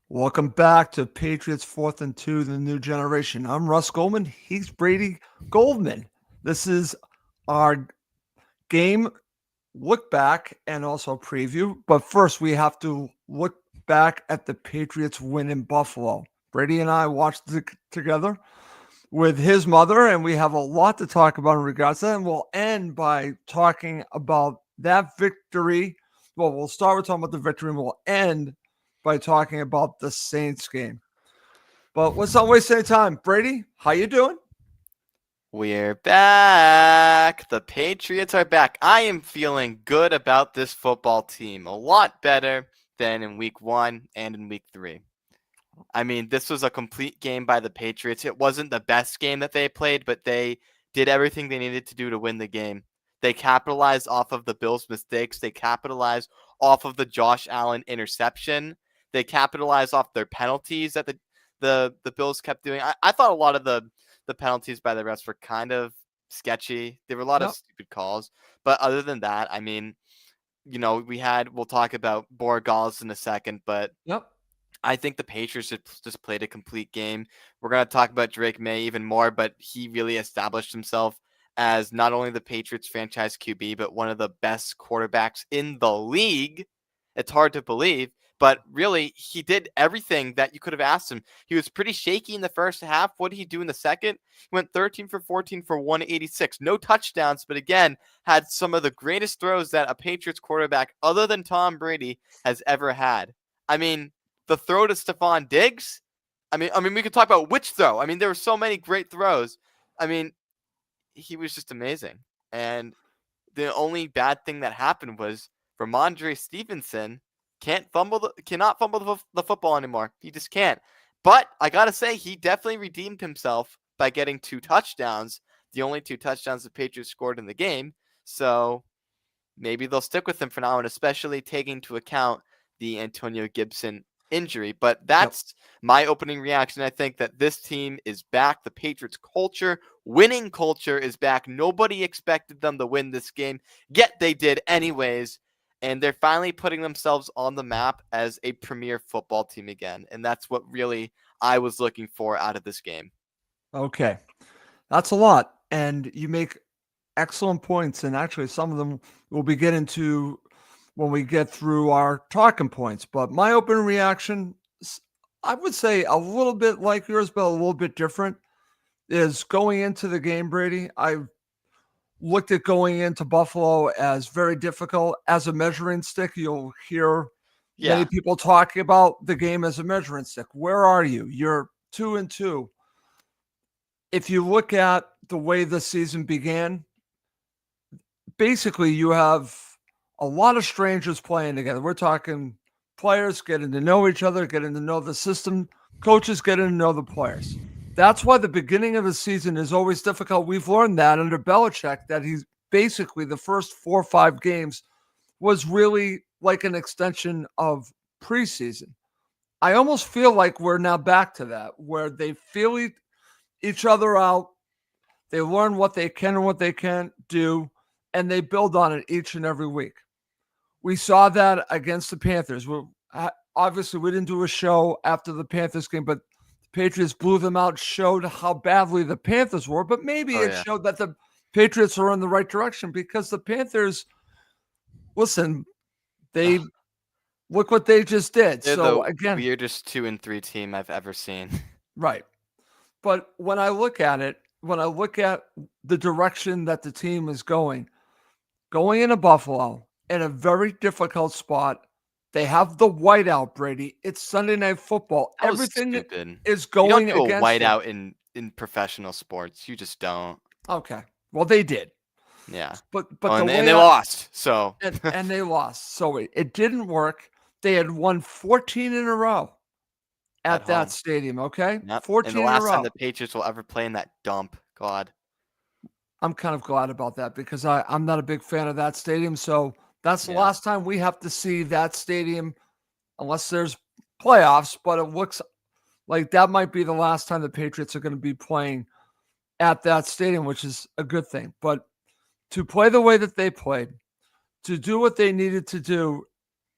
Welcome back to Patriots 4th and 2, the new generation. I'm Russ Goldman. He's Brady Goldman. This is our game look back and also preview. But first, we have to look back at the Patriots win in Buffalo. Brady and I watched it together with his mother, and we have a lot to talk about in regards to that. And we'll end by talking about that victory. Well, we'll start with talking about the victory, and we'll end by talking about the Saints game. But let's not waste any time. Brady, how you doing? We're back. The Patriots are back. I am feeling good about this football team. A lot better than in week 1 and in week 3. I mean, this was a complete game by the Patriots. It wasn't the best game that they played, but they did everything they needed to do to win the game. They capitalized off of the Bills' mistakes. They capitalized off of the Josh Allen interception. They capitalized off their penalties that the Bills kept doing. I thought a lot of the penalties by the refs were kind of sketchy. There were a lot of Yep. stupid calls. But other than that, I mean, we'll talk about Borregales in a second, but Yep. I think the Patriots just played a complete game. We're going to talk about Drake May even more, but he really established himself as not only the Patriots franchise QB, but one of the best quarterbacks in the league. It's hard to believe, but really, he did everything that you could have asked him. He was pretty shaky in the first half. What did he do in the second? He went 13 for 14 for 186. No touchdowns, but again, had some of the greatest throws that a Patriots quarterback other than Tom Brady has ever had. I mean, the throw to Stephon Diggs. I mean, we could talk about which throw. I mean, there were so many great throws. I mean, he was just amazing. And the only bad thing that happened was Ramondre Stevenson cannot fumble the football anymore. He just can't. But I gotta say, he definitely redeemed himself by getting 2 touchdowns, the only 2 touchdowns the Patriots scored in the game. So maybe they'll stick with him for now, and especially taking into account the Antonio Gibson injury. But Yep. that's my opening reaction. I think that this team is back. The Patriots culture, winning culture is back. Nobody expected them to win this game, yet they did anyways. And they're finally putting themselves on the map as a premier football team again. And that's what really I was looking for out of this game. Okay. That's a lot. And you make excellent points. And actually, some of them we'll be getting to when we get through our talking points. But my open reaction, I would say a little bit like yours, but a little bit different, is going into the game, Brady. I looked at going into Buffalo as very difficult as a measuring stick. You'll hear many Yeah. people talking about the game as a measuring stick. Where are you? You're 2-2. If you look at the way the season began, basically you have a lot of strangers playing together. We're talking players getting to know each other, getting to know the system, coaches getting to know the players. That's why the beginning of the season is always difficult. We've learned that under Belichick, that he's basically the first 4 or 5 games was really like an extension of preseason. I almost feel like we're now back to that, where they feel each other out. They learn what they can and what they can't do, and they build on it each and every week. We saw that against the Panthers. Obviously, we didn't do a show after the Panthers game, but the Patriots blew them out, showed how badly the Panthers were, but maybe Oh, it yeah. showed that the Patriots are in the right direction because the Panthers, listen, they Ugh, look what they just did. they're So, the again, weirdest 2-3 team I've ever seen. right. But when I look at it, when I look at the direction that the team is going into Buffalo in a very difficult spot. They have the whiteout, Brady. It's Sunday Night Football. That was Everything stupid. is You don't going do a against them. whiteout in professional sports. You just don't. Okay. Well, they did. Yeah. But Oh, the and way they I lost. So and they lost. So it didn't work. They had won 14 in a row at at that home. stadium, okay? Yep. And the 14 in a last time row. the Patriots will ever play in that dump. God. I'm kind of glad about that because I'm not a big fan of that stadium. So that's the Yeah. last time we have to see that stadium unless there's playoffs, but it looks like that might be the last time the Patriots are going to be playing at that stadium, which is a good thing. But to play the way that they played, to do what they needed to do,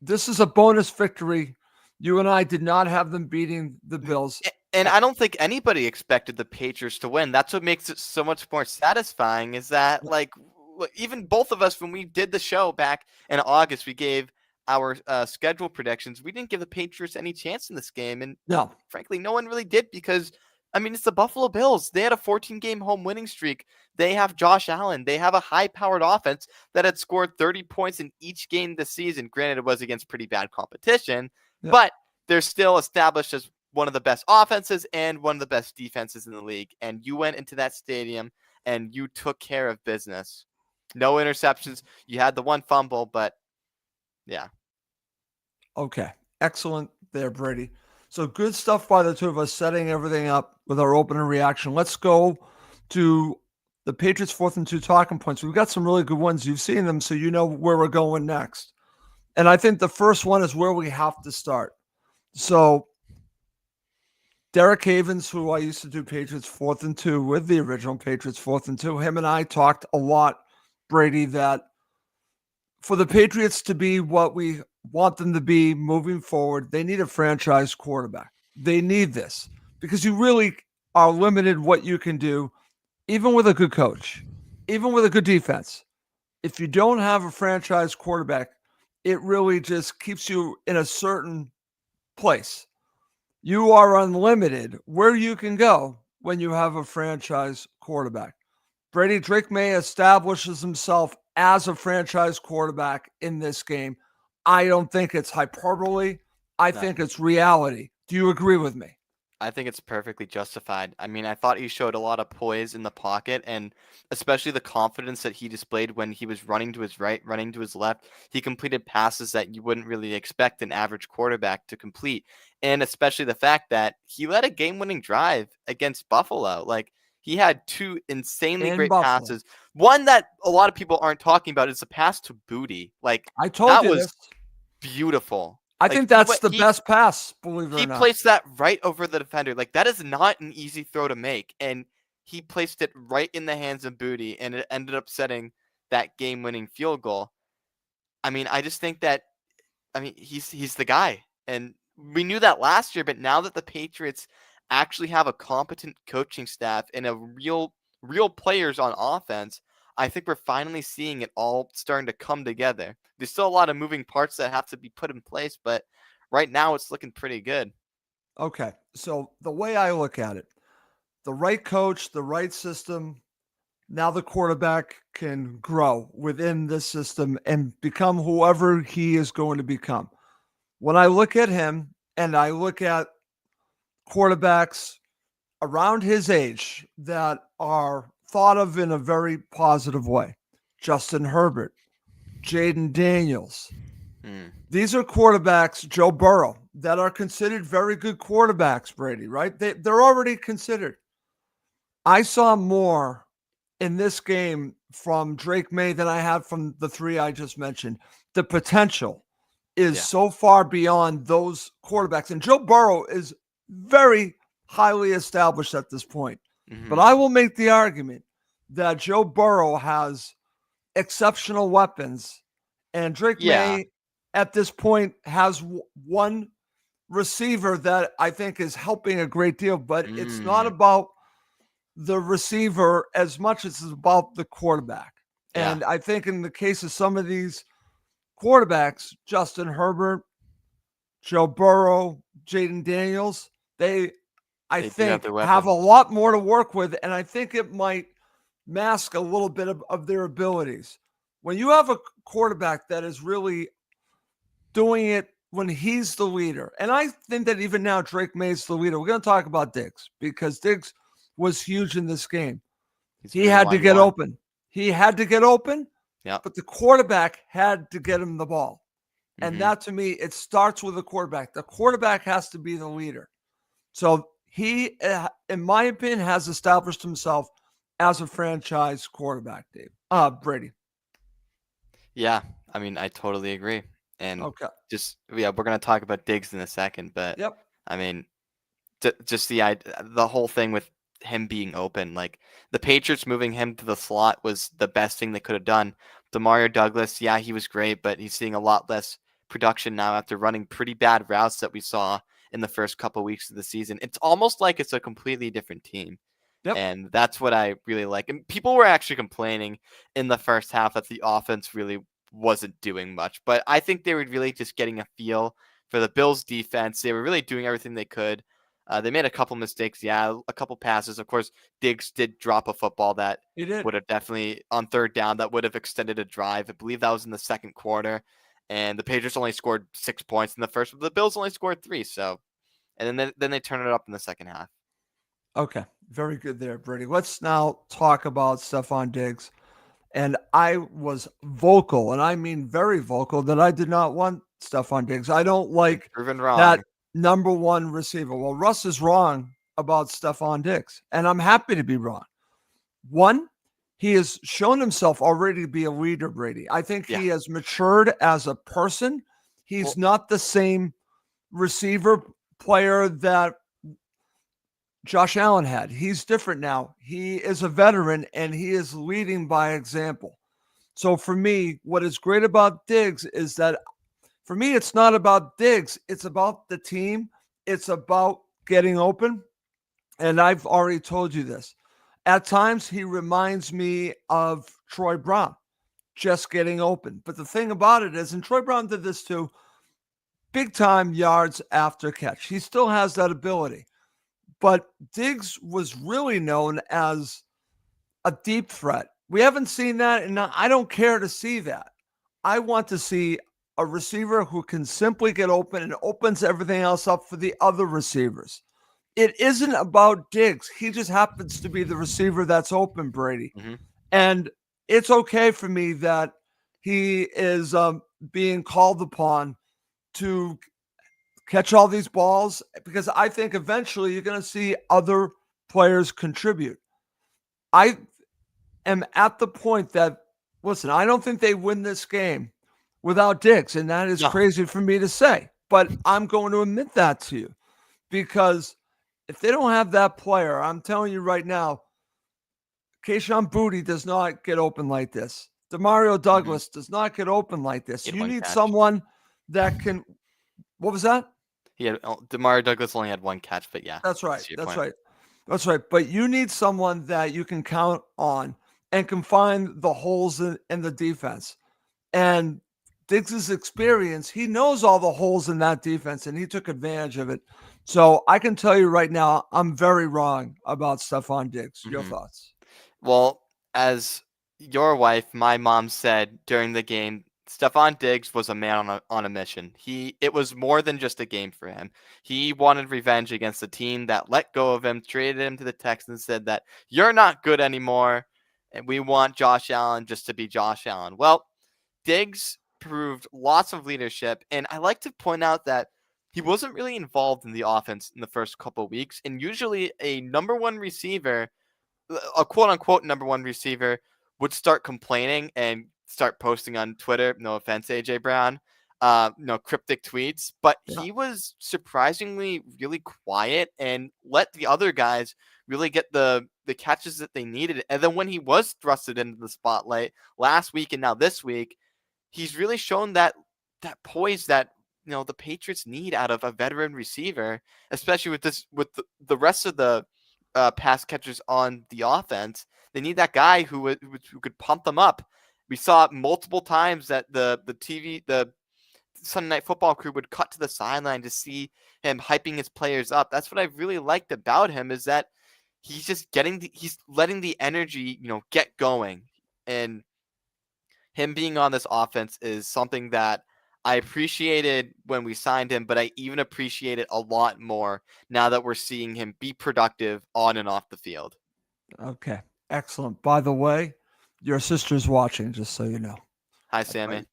this is a bonus victory You and I did not have them beating the Bills. And I don't think anybody expected the Patriots to win. That's what makes it so much more satisfying is that, like, even both of us, when we did the show back in August, we gave our schedule predictions. We didn't give the Patriots any chance in this game. And No. frankly, no one really did because, I mean, it's the Buffalo Bills. They had a 14-game home winning streak. They have Josh Allen. They have a high-powered offense that had scored 30 points in each game this season. Granted, it was against pretty bad competition, Yeah. but they're still established as one of the best offenses and one of the best defenses in the league. And you went into that stadium and you took care of business. No interceptions. You had the one fumble, but yeah. Okay. Excellent there, Brady. So good stuff by the two of us setting everything up with our opening reaction. Let's go to the Patriots 4th and 2 talking points. We've got some really good ones. You've seen them, so you know where we're going next. And I think the first one is where we have to start. So Derek Havens, who I used to do Patriots 4th and 2 with the original Patriots 4th and 2, him and I talked a lot, Brady, that for the Patriots to be what we want them to be moving forward, they need a franchise quarterback. They need this because you really are limited what you can do, even with a good coach, even with a good defense. If you don't have a franchise quarterback, it really just keeps you in a certain place. You are unlimited where you can go when you have a franchise quarterback. Brady, Drake May establishes himself as a franchise quarterback in this game. I don't think it's hyperbole. I No. think it's reality. Do you agree with me? I think it's perfectly justified. I mean, I thought he showed a lot of poise in the pocket and especially the confidence that he displayed when he was running to his right, running to his left. He completed passes that you wouldn't really expect an average quarterback to complete. And especially the fact that he led a game-winning drive against Buffalo. Like, he had two insanely In great Buffalo. passes. One that a lot of people aren't talking about is the pass to Booty. Like, I told that you was this. beautiful. I Like, think that's the best pass, believe it he or not. placed that right over the defender. Like, that is not an easy throw to make. And he placed it right in the hands of Booty, and it ended up setting that game-winning field goal. I mean, I just think that, I mean, he's the guy. And we knew that last year, but now that the Patriots actually have a competent coaching staff and a real players on offense, I think we're finally seeing it all starting to come together. There's still a lot of moving parts that have to be put in place, but right now it's looking pretty good. Okay. So the way I look at it, the right coach, the right system, now the quarterback can grow within this system and become whoever he is going to become. When I look at him and I look at quarterbacks around his age that are thought of in a very positive way, Justin Herbert, Jaden Daniels. Hmm. These are quarterbacks, Joe Burrow, that are considered very good quarterbacks, Brady, right? They're already considered. I saw more in this game from Drake May than I have from the three I just mentioned. The potential is Yeah. so far beyond those quarterbacks. And Joe Burrow is very highly established at this point. But Hmm. I will make the argument that Joe Burrow has exceptional weapons. And Drake Yeah. May at this point has one receiver that I think is helping a great deal, but it's not Mm. about the receiver as much as it's about the quarterback. Yeah. And I think in the case of some of these quarterbacks, Justin Herbert, Joe Burrow, Jaden Daniels, I They do have think, their have a weapons. lot more to work with. And I think it might mask a little bit of their abilities. When you have a quarterback that is really doing it when he's the leader, and I think that even now Drake May's the leader. We're going to talk about Diggs because Diggs was huge in this game. He's the He reason had why to he get won. open. He had to get open, Yep. but the quarterback had to get him the ball. And Hmm. that to me, it starts with the quarterback. The quarterback has to be the leader. So he, in my opinion, has established himself as a franchise quarterback, Dave. Brady. Yeah. I mean, I totally agree. And Okay. just, yeah, we're going to talk about Diggs in a second, but Yep. I mean, just the whole thing with him being open, like the Patriots moving him to the slot was the best thing they could have done. Demario Douglas, yeah, he was great, but he's seeing a lot less production now after running pretty bad routes that we saw in the first couple weeks of the season. It's almost like it's a completely different team. Yep. And that's what I really like. And people were actually complaining in the first half that the offense really wasn't doing much. But I think they were really just getting a feel for the Bills' defense. They were really doing everything they could. They made a couple mistakes, yeah, a couple passes. Of course, Diggs did drop a football that He did. would have definitely, on third down, that would have extended a drive. I believe that was in the second quarter. And the Patriots only scored 6 points in the first, but the Bills only scored 3. So, and then they turn it up in the second half. Okay. Very good there, Brady. Let's now talk about Stephon Diggs. And I was vocal, and I mean very vocal, that I did not want Stephon Diggs. I don't like Proven that wrong. number one receiver. Well, Russ is wrong about Stephon Diggs, and I'm happy to be wrong. One, he has shown himself already to be a leader, Brady. I think Yeah. he has matured as a person. He's Well, not the same receiver player that Josh Allen had. He's different now. He is a veteran and he is leading by example. So for me, what is great about Diggs is that for me, it's not about Diggs. It's about the team. It's about getting open. And I've already told you this. At times, he reminds me of Troy Brown, just getting open. But the thing about it is, and Troy Brown did this too, big time yards after catch. He still has that ability. But Diggs was really known as a deep threat. We haven't seen that, and I don't care to see that. I want to see a receiver who can simply get open and opens everything else up for the other receivers. It isn't about Diggs. He just happens to be the receiver that's open, Brady. mm-hmm. And it's okay for me that he is being called upon to catch all these balls because I think eventually you're going to see other players contribute. I am at the point that, listen, I don't think they win this game without Diggs, and that is No. crazy for me to say, but I'm going to admit that to you because if they don't have that player, I'm telling you right now, Kayshon Boutte does not get open like this. Demario Douglas does not get open like this. He had You one need catch. someone that can. What was that? He had Demario Douglas only had one catch, but yeah, That's right. to your That's point. right. That's right. But you need someone that you can count on and can find the holes in the defense. And Diggs' experience, he knows all the holes in that defense, and he took advantage of it. So I can tell you right now, I'm very wrong about Stephon Diggs. Your Mhm. thoughts? Well, as your wife, my mom said during the game, Stephon Diggs was a man on a mission. It was more than just a game for him. He wanted revenge against the team that let go of him, traded him to the Texans, said that you're not good anymore, and we want Josh Allen just to be Josh Allen. Well, Diggs proved lots of leadership, and I like to point out that he wasn't really involved in the offense in the first couple of weeks, and usually a number one receiver, a quote unquote number one receiver, would start complaining and start posting on Twitter. No offense, AJ Brown, cryptic tweets, but Yeah. he was surprisingly really quiet and let the other guys really get the catches that they needed. And then when he was thrusted into the spotlight last week and now this week, he's really shown that poise that the Patriots need out of a veteran receiver, especially with the rest of the pass catchers on the offense. They need that guy who could pump them up. We saw multiple times that the Sunday Night Football crew would cut to the sideline to see him hyping his players up. That's what I really liked about him, is that he's just he's letting the energy get going, and him being on this offense is something that I appreciated when we signed him, but I even appreciate it a lot more now that we're seeing him be productive on and off the field. Okay. Excellent. By the way, your sister's watching, just so you know. Hi, I thought Sammy.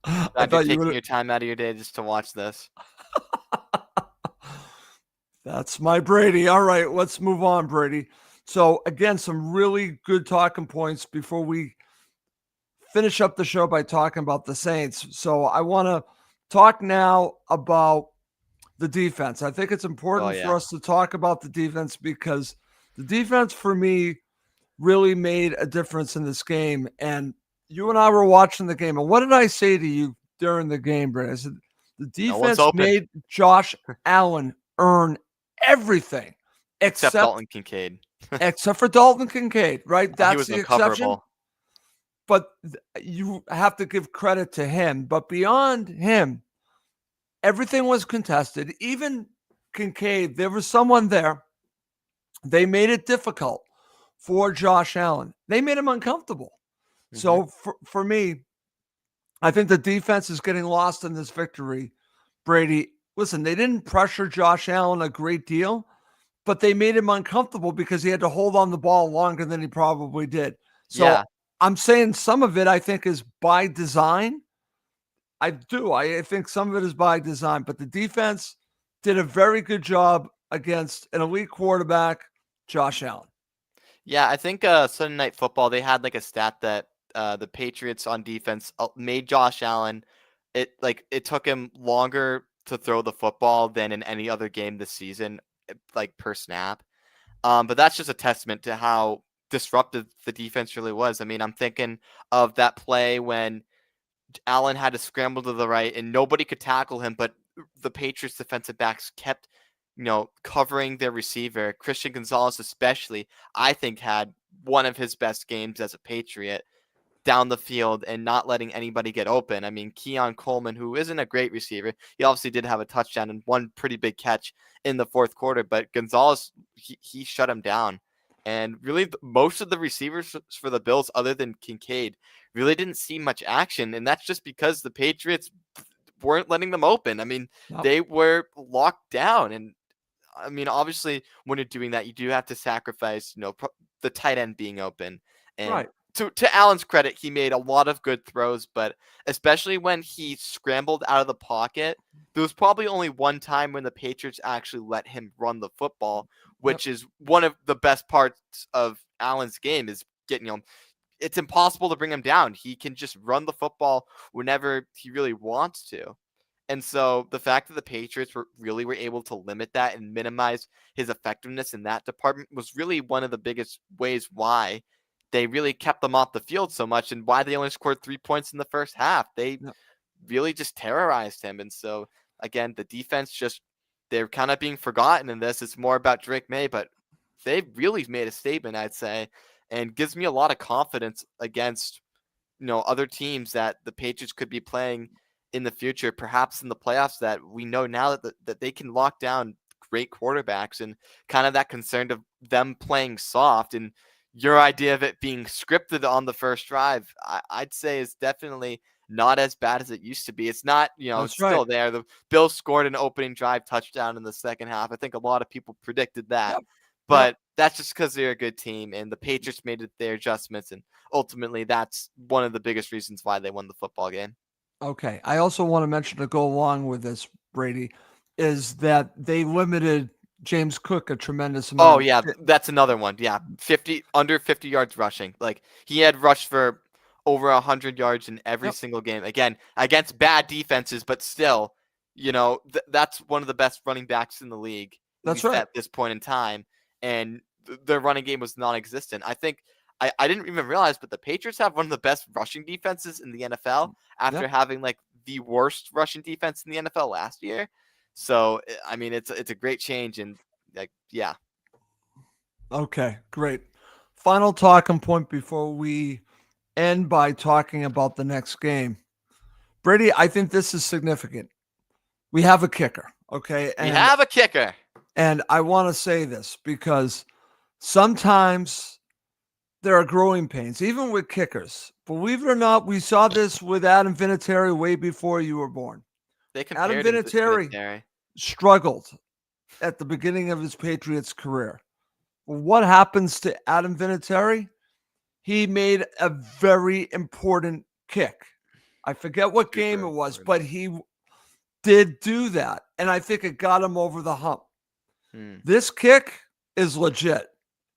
I Glad you're thought you taking would. your time out of your day just to watch this. That's my Brady. All right, let's move on, Brady. So again, some really good talking points before we finish up the show by talking about the Saints. So I want to talk now about the defense. I think it's Oh important for yeah. us to talk about the defense because the defense for me really made a difference in this game. And you and I were watching the game, and what did I say to you during the game, Brett? I said the No one's defense open made Josh Allen earn everything except except Dalton Kincaid. except for Dalton Kincaid, right? He That's was the exception. uncoverable. But you have to give credit to him. But beyond him, everything was contested. Even Kincaid, there was someone there. They made it difficult for Josh Allen. They made him uncomfortable. Hmm. So for me, I think the defense is getting lost in this victory. Brady, listen, they didn't pressure Josh Allen a great deal, but they made him uncomfortable because he had to hold on the ball longer than he probably did. So Yeah. I'm saying some of it I think is by design. I do. I think some of it is by design, but the defense did a very good job against an elite quarterback, Josh Allen. Yeah, I think Sunday Night Football, they had like a stat that the Patriots on defense made Josh Allen. It took him longer to throw the football than in any other game this season, like per snap. But that's just a testament to how disruptive the defense really was. I mean, I'm thinking of that play when Allen had to scramble to the right and nobody could tackle him, but the Patriots defensive backs kept, covering their receiver. Christian Gonzalez, especially, I think had one of his best games as a Patriot down the field and not letting anybody get open. I mean, Keon Coleman, who isn't a great receiver, he obviously did have a touchdown and one pretty big catch in the fourth quarter, but Gonzalez, he shut him down. And really, most of the receivers for the Bills, other than Kincaid, really didn't see much action. And that's just because the Patriots weren't letting them open. I mean, Yep. they were locked down. And I mean, obviously, when you're doing that, you do have to sacrifice, the tight end being open. And Right. to Allen's credit, he made a lot of good throws, but especially when he scrambled out of the pocket, there was probably only one time when the Patriots actually let him run the football, Yep. which is one of the best parts of Allen's game is getting, it's impossible to bring him down. He can just run the football whenever he really wants to. And so the fact that the Patriots were able to limit that and minimize his effectiveness in that department was really one of the biggest ways why they really kept them off the field so much and why they only scored 3 points in the first half. They Yep. really just terrorized him. And so again, the defense they're kind of being forgotten in this. It's more about Drake May, but they really made a statement, I'd say, and gives me a lot of confidence against other teams that the Patriots could be playing in the future, perhaps in the playoffs, that we know now that they can lock down great quarterbacks, and kind of that concern of them playing soft. And your idea of it being scripted on the first drive, I'd say is definitely not as bad as it used to be. It's not, That's it's right. still there. The Bills scored an opening drive touchdown in the second half. I think a lot of people predicted that. Yep. Yep. But that's just because they're a good team, and the Patriots made their adjustments, and ultimately that's one of the biggest reasons why they won the football game. Okay. I also want to mention to go along with this, Brady, is that they limited James Cook a tremendous Oh amount. yeah, that's another one. Yeah, 50 yards rushing. Like he had rushed for over 100 yards in every Yep. single game. Again, against bad defenses, but still, that's one of the best running backs in the league, at That's least right. at this point in time. And their running game was non-existent. I think I didn't even realize, but the Patriots have one of the best rushing defenses in the NFL after Yep. having like the worst rushing defense in the NFL last year. So I mean, it's a great change, and like yeah. Okay. Great. Final talking point before we end by talking about the next game. Brady, I think this is significant. We have a kicker. Okay. We have a kicker. And I want to say this because sometimes there are growing pains, even with kickers. Believe it or not, we saw this with Adam Vinatieri way before you were born. They Adam compared him to Vinatieri Vinatieri. struggled at the beginning of his Patriots career. Well, what happens to Adam Vinatieri? He made a very important kick. I forget what game Super it was, important. but he did do that. And I think it got him over the hump. Hmm. This kick is legit.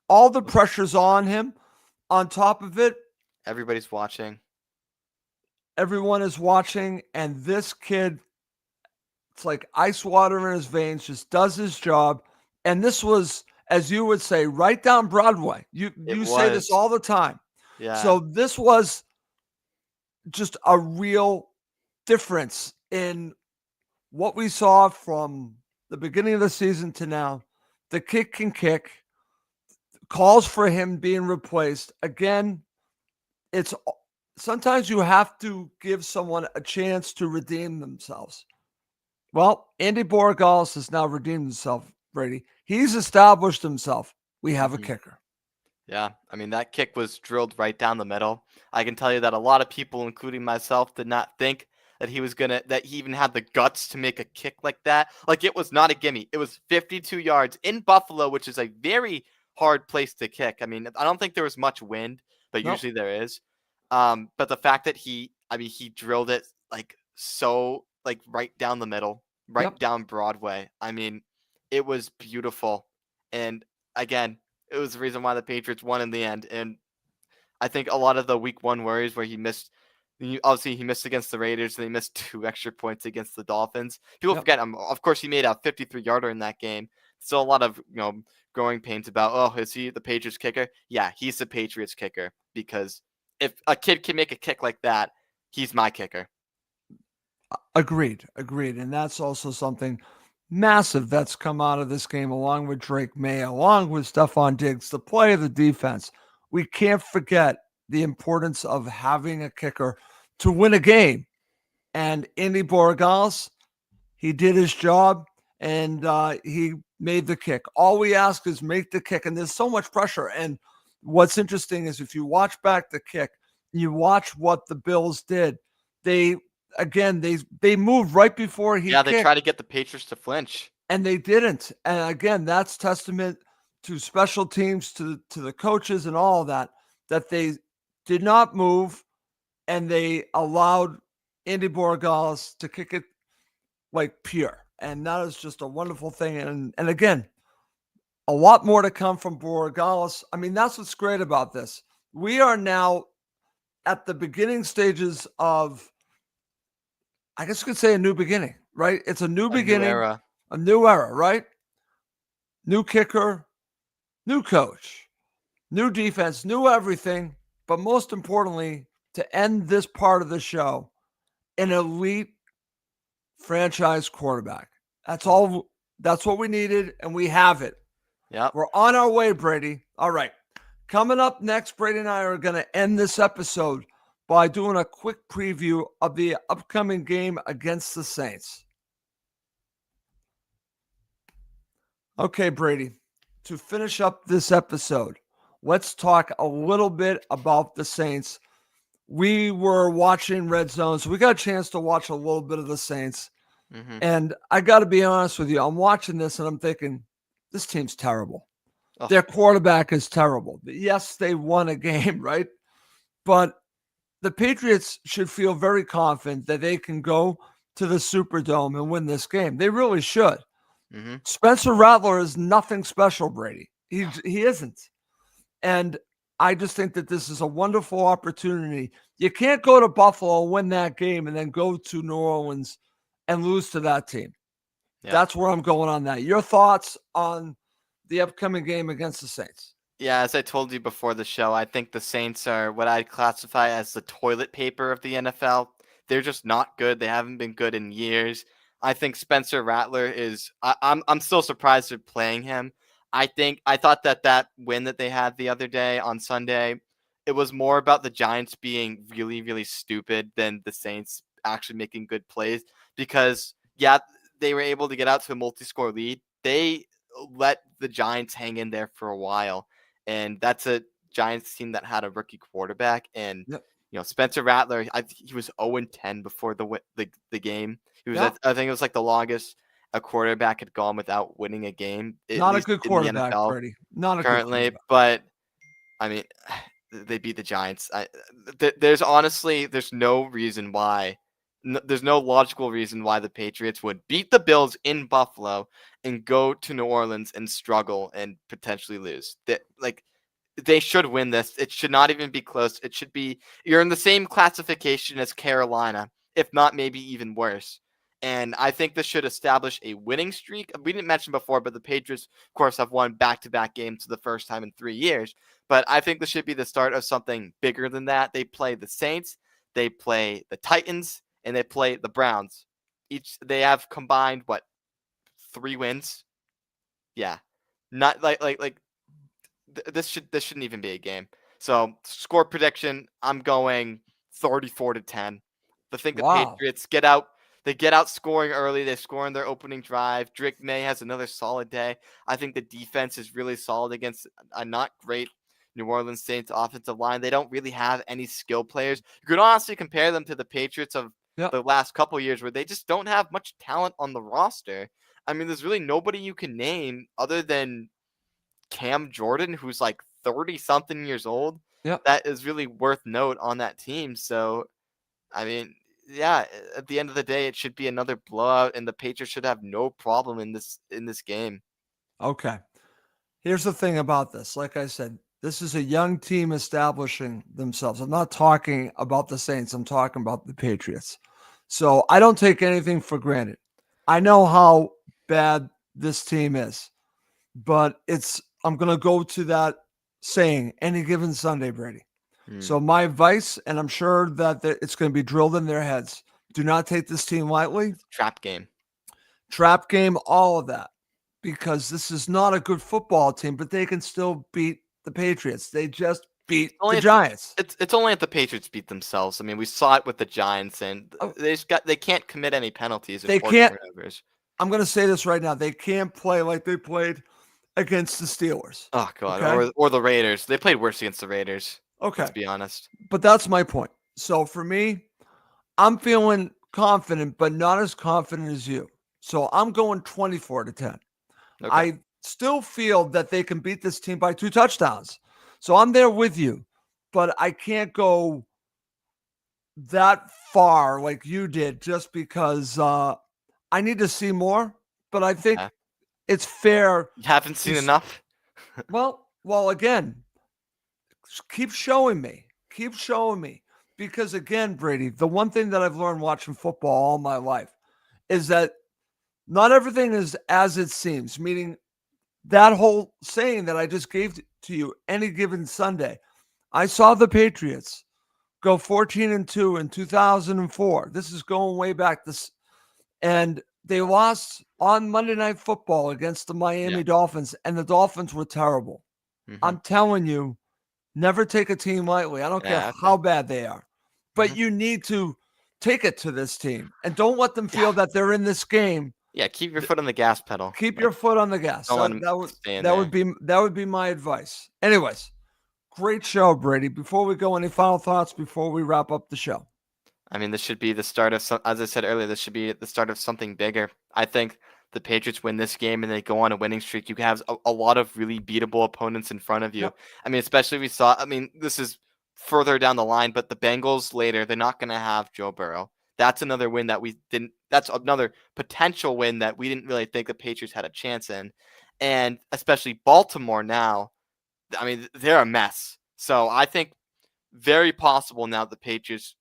All the pressure's on him. On top of it, Everybody's watching. everyone is watching, and this kid, it's like ice water in his veins, just does his job. And this was, as you would say, right down Broadway. It You say this was. all the time. Yeah. So this was just a real difference in what we saw from the beginning of the season to now. The kid can kick, calls for him being replaced. Again, it's sometimes you have to give someone a chance to redeem themselves. Well, Andy Borregales has now redeemed himself, Brady. He's established himself. We have a Mhm. kicker. Yeah, I mean, that kick was drilled right down the middle. I can tell you that a lot of people, including myself, did not think that he even had the guts to make a kick like that. Like, it was not a gimme. It was 52 yards in Buffalo, which is a very hard place to kick. I mean, I don't think there was much wind, but Nope. usually there is. But the fact that he drilled it like so, like right down the middle, right Yep. down Broadway. I mean, it was beautiful. And again, it was the reason why the Patriots won in the end. And I think a lot of the week one worries where obviously he missed against the Raiders and he missed 2 extra points against the Dolphins. People Yep. forget, of course, he made a 53-yarder in that game. Still a lot of, growing pains about, oh, is he the Patriots kicker? Yeah, he's the Patriots kicker because if a kid can make a kick like that, he's my kicker. Agreed. Agreed. And that's also something massive that's come out of this game, along with Drake May, along with Stephon Diggs, the play of the defense. We can't forget the importance of having a kicker to win a game. And Andy Borregales, he did his job and he made the kick. All we ask is make the kick. And there's so much pressure. And what's interesting is if you watch back the kick, you watch what the Bills did. They they moved right before he Yeah, they kicked, try to get the Patriots to flinch. and they didn't. And again, that's testament to special teams, to the coaches, and all of that they did not move, and they allowed Andy Borregales to kick it like pure. And that is just a wonderful thing. And again, a lot more to come from Borregales. I mean, that's what's great about this. We are now at the beginning stages of, I guess you could say, a new beginning, right? It's a new A new beginning, era. a new era, right? New kicker, new coach, new defense, new everything. But most importantly, to end this part of the show, an elite franchise quarterback. That's all. That's what we needed, and we have it. Yep. We're on our way, Brady. All right. Coming up next, Brady and I are going to end this episode by doing a quick preview of the upcoming game against the Saints. Okay, Brady, to finish up this episode, let's talk a little bit about the Saints. We were watching Red Zone, so we got a chance to watch a little bit of the Saints. Mm-hmm. And I got to be honest with you, I'm watching this and I'm thinking, this team's terrible. Oh. Their quarterback is terrible. Yes, they won a game, right? But the Patriots should feel very confident that they can go to the Superdome and win this game. They really should. Mm-hmm. Spencer Rattler is nothing special, Brady. He isn't. And I just think that this is a wonderful opportunity. You can't go to Buffalo, win that game, and then go to New Orleans and lose to that team. Yeah. That's where I'm going on that. Your thoughts on the upcoming game against the Saints? Yeah, as I told you before the show, I think the Saints are what I'd classify as the toilet paper of the NFL. They're just not good. They haven't been good in years. I think Spencer Rattler is. I'm still surprised they're playing him. I thought that win that they had the other day on Sunday, it was more about the Giants being really, really stupid than the Saints actually making good plays. Because yeah, they were able to get out to a multi-score lead. They let the Giants hang in there for a while. And that's a Giants team that had a rookie quarterback. And, Yep. Spencer Rattler, he was 0-10 before the game. He was, Yep. I think it was like the longest a quarterback had gone without winning a game, at Not a least good in the quarterback, NFL Brady. Not a good currently. quarterback. But, I mean, they beat the Giants. There's no reason why. There's no logical reason why the Patriots would beat the Bills in Buffalo and go to New Orleans and struggle and potentially lose. They should win this. It should not even be close. It should be you're in the same classification as Carolina, if not maybe even worse. And I think this should establish a winning streak. We didn't mention before, but the Patriots, of course, have won back-to-back games for the first time in 3 years. But I think this should be the start of something bigger than that. They play the Saints. they play the Titans, and they play the Browns. They have combined 3 wins. Yeah, not this shouldn't even be a game. So score prediction, I'm going 34-10. I think the Wow. Patriots get out. They get out scoring early. They score in their opening drive. Drake May has another solid day. I think the defense is really solid against a not great New Orleans Saints offensive line. They don't really have any skill players. You could honestly compare them to the Patriots of Yep. the last couple years where they just don't have much talent on the roster. I mean, there's really nobody you can name other than Cam Jordan, who's like 30 something years old, Yep. that is really worth note on that team. So, I mean, yeah, at the end of the day, it should be another blowout, and the Patriots should have no problem in this game. Okay. Here's the thing about this. Like I said, this is a young team establishing themselves. I'm not talking about the Saints. I'm talking about the Patriots. So I don't take anything for granted. I know how bad this team is, but I'm going to go to that saying any given Sunday, Brady. Hmm. So my advice, and I'm sure that it's going to be drilled in their heads, do not take this team lightly. Trap game. Trap game, all of that, because this is not a good football team, but they can still beat the Patriots. They just beat the Giants. It's only if the Patriots beat themselves. I mean, we saw it with the Giants, and they can't commit any penalties. They Or can't. turnovers. I'm going to say this right now. They can't play like they played against the Steelers. Oh God, Okay? or the Raiders. They played worse against the Raiders. Okay. Let's be honest. But that's my point. So for me, I'm feeling confident, but not as confident as you. So I'm going 24-10. Okay. I still feel that they can beat this team by 2 touchdowns. So I'm there with you, but I can't go that far like you did just because I need to see more. But I think it's fair. You haven't seen enough? Well, again, keep showing me. Keep showing me. Because again, Brady, the one thing that I've learned watching football all my life is that not everything is as it seems, meaning that whole saying that I just gave to you, any given Sunday. I saw the Patriots go 14-2 in 2004. This is going way back. And they lost on Monday Night Football against the Miami Dolphins, and the Dolphins were terrible. Mm-hmm. I'm telling you, never take a team lightly. I don't care how bad they are, but you need to take it to this team, and don't let them feel that they're in this game. Yeah, keep your foot on the gas pedal. Keep your foot on the gas. That would be my advice. Anyways, great show, Brady. Before we go, any final thoughts before we wrap up the show? I mean, this should be the start of as I said earlier, this should be the start of something bigger. I think the Patriots win this game and they go on a winning streak. You have a lot of really beatable opponents in front of you. Yep. I mean, especially this is further down the line, but the Bengals later, they're not going to have Joe Burrow. That's another win that that's another potential win that we didn't really think the Patriots had a chance in. And especially Baltimore now, I mean, they're a mess. So I think very possible now the Patriots,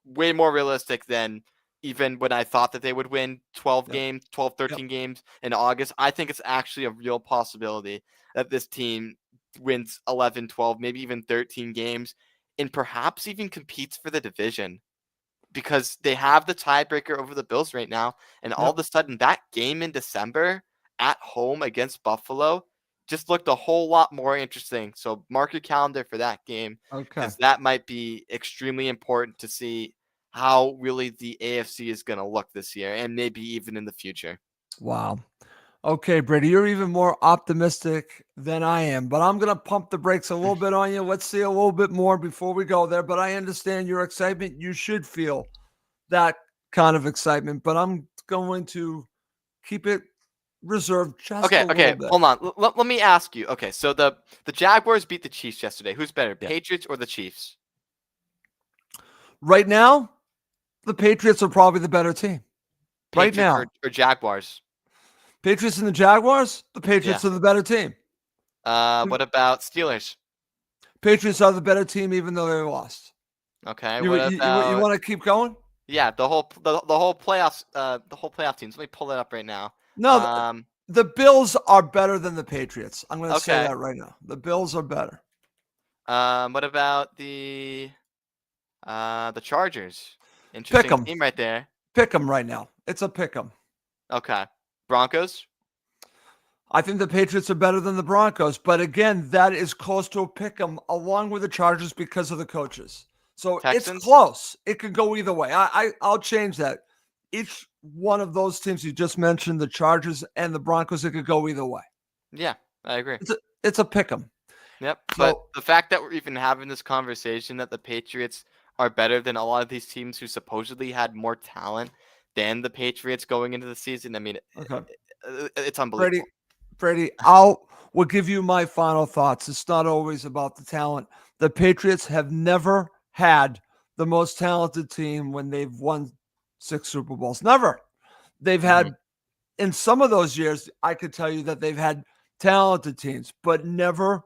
way more realistic than even when I thought that they would win 12 games, 12, 13 games in August. I think it's actually a real possibility that this team wins 11, 12, maybe even 13 games and perhaps even competes for the division because they have the tiebreaker over the Bills right now. And all of a sudden that game in December at home against Buffalo just looked a whole lot more interesting. So mark your calendar for that game. Because that might be extremely important to see how really the AFC is going to look this year and maybe even in the future. Wow. Okay, Brady, you're even more optimistic than I am, but I'm going to pump the brakes a little bit on you. Let's see a little bit more before we go there, but I understand your excitement. You should feel that kind of excitement, but I'm going to keep it reserved just a little bit. Hold on. Let me ask you. Okay, so the Jaguars beat the Chiefs yesterday. Who's better, Patriots or the Chiefs? Right now, the Patriots are probably the better team. Patriots right now. Or Jaguars? Patriots and the Jaguars? The Patriots are the better team. What about Steelers? Patriots are the better team even though they lost. Okay. You want to keep going? Yeah, the whole playoffs, the whole playoff teams. Let me pull it up right now. No, the Bills are better than the Patriots. I'm going to say that right now. The Bills are better. What about the The Chargers. Pick Interesting them. team right there. Pick them right now. It's a pick 'em. Okay. Broncos. I think the Patriots are better than the Broncos, but again, that is close to a pick 'em along with the Chargers because of the coaches. So it's Texans. close. It could go either way. I'll change that. Each one of those teams you just mentioned, the Chargers and the Broncos, it could go either way. Yeah, I agree. It's a pick 'em. Yep. But So the fact that we're even having this conversation that the Patriots are better than a lot of these teams who supposedly had more talent than the Patriots going into the season, I mean, okay, it's Brady, unbelievable. Brady, will give you my final thoughts. It's not always about the talent. The Patriots have never had the most talented team when they've won 6 Super Bowls. Never. They've Mhm. had in some of those years, I could tell you that they've had talented teams, but never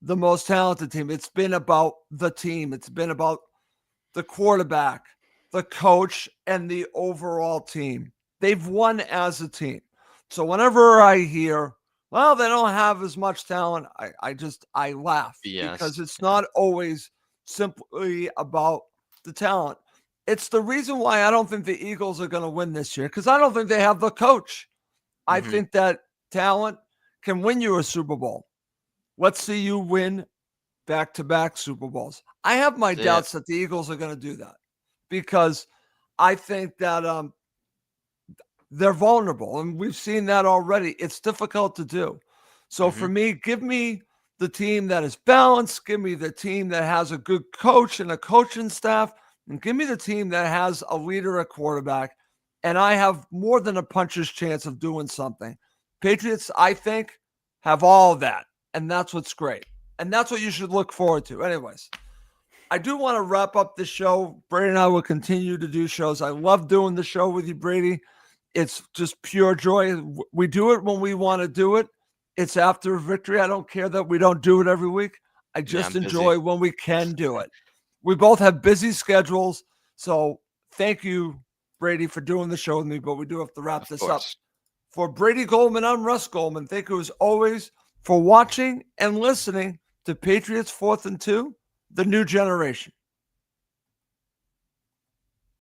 the most talented team. It's been about the team. It's been about the quarterback, the coach, and the overall team. They've won as a team. So whenever I hear, well, they don't have as much talent, I laugh because BS. it's Yeah. not always simply about the talent. It's the reason why I don't think the Eagles are going to win this year because I don't think they have the coach. I Mhm. think that talent can win you a Super Bowl. Let's see you win back-to-back Super Bowls. I have my That's it. doubts that the Eagles are going to do that because I think that they're vulnerable, and we've seen that already. It's difficult to do. So for Mhm. me, give me the team that is balanced. Give me the team that has a good coach and a coaching staff, and give me the team that has a leader at quarterback. And I have more than a puncher's chance of doing something. Patriots, I think, have all of that, and that's what's great. And that's what you should look forward to. Anyways, I do want to wrap up the show. Brady and I will continue to do shows. I love doing the show with you, Brady. It's just pure joy. We do it when we want to do it. It's after a victory. I don't care that we don't do it every week. I Yeah, just I'm busy. enjoy when we can do it. We both have busy schedules. So thank you, Brady, for doing the show with me. But we do have to wrap Of this up. course. For Brady Goldman, I'm Russ Goldman. Thank you as always for watching and listening to Patriots 4th and 2, the new generation.